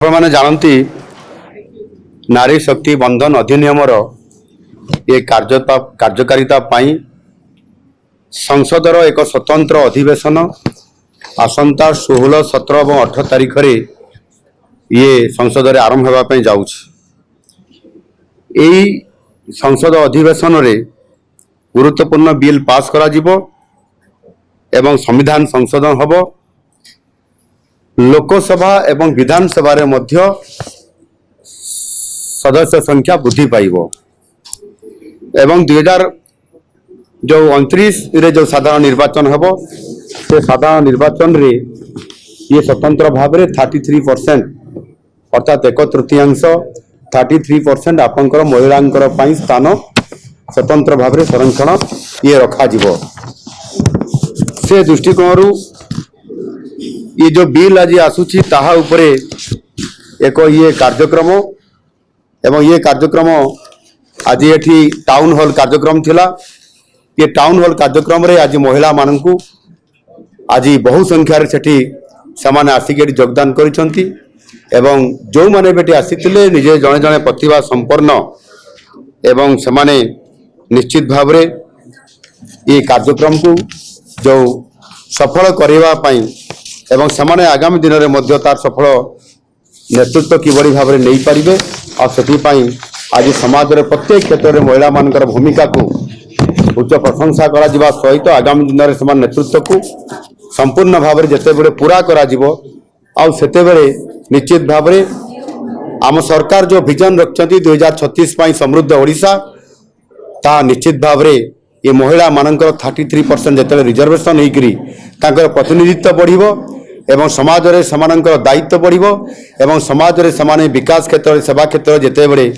आपने जानती नारी शक्ति बंधन अधिनियम ये कार्यकारिता संसदर एक स्वतंत्र अधिवेशन आसंता 16, 17 और 18 तारीख रे ये संसद रे आरंभ होगापी जाऊँ। संसद अधिवेशन रे गुरुत्वपूर्ण बिल पास करा जिवो एवं संविधान संशोधन हबो। लोकसभा एवं विधानसभा रे मध्य सदस्य संख्या वृद्धि पाइबो एवं 2029 रे जो साधारण निर्वाचन हबो से साधारण निर्वाचन रे ये स्वतंत्र भाव में 33% अर्थात 1/3 33% आपंकर महिलांकर पाई स्थान स्वतंत्र भाव में संरक्षण ये रखा जिवो। से दृष्टिकोण ये जो बिल आज आसूची ताहा उपरे एक ये कार्यक्रम एवं ये कार्यक्रम आज ये टाउन हॉल कार्यक्रम थिला। ये टाउन हॉल कार्यक्रम रे आज महिला मानकु आज बहु संख्यार सेठी समान आसिक योगदान करिसंती एवं जो माने बेटी आसीतिले निजे जने जने प्रतिभा संपन्न एवं समाने निश्चित भाव रे ये कार्यक्रम को जो सफल करवा पाई एवं समाने आगामी दिन में तार सफल नेतृत्व किभली भाव में नहीं पारे और से आज समाज रे प्रत्येक क्षेत्र में महिला मानकर भूमिका को उच्च प्रशंसा करा जिबा सहित आगामी दिन में समान नेतृत्व को संपूर्ण भाव में जिते बड़े पूरा करा जिवो आउ सेते बेले निश्चित भाव में आम सरकार जो विजन रखिंट 2036 समृद्ध ओडिशा ता निश्चित भाव में ये महिला मानकर 33% जिते रिजर्वेशन होकर प्रतिनिधित्व बढ़िबो एवं समाज रे समानंकर दायित्व बढ़िबो एवं समाज रे समाने विकास क्षेत्र सेवा क्षेत्र जिते बड़े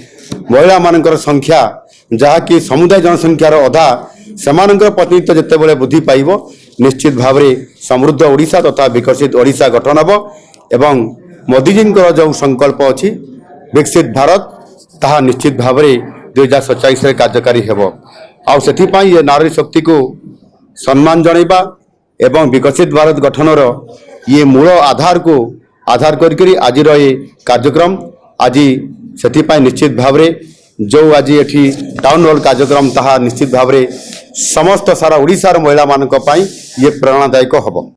महिला मानकर संख्या जहा कि समुदाय जनसंख्यार अधा समानंकर प्रतिनिधित्व जिते बड़े वृद्धि पाइबो निश्चित भाव में समृद्ध ओडिशा तथा विकसित ओडिशा गठन हबो एवं मोदी जी जो संकल्प अछि विकसित भारत ताहा निश्चित भाव में 2047 रे कार्यकारी हेबो। आउ सेथिपाई ये नारी शक्ति को सम्मान जणैबा एवं विकसित भारत गठनर ये मूल आधार को आधार करके आज ये कार्यक्रम आज से निश्चित भाव में जो आज ये टाउन हॉल कार्यक्रम ताहा निश्चित भाव में समस्त सारा ओडिशार महिला मानक पई ये प्रेरणादायक हबो।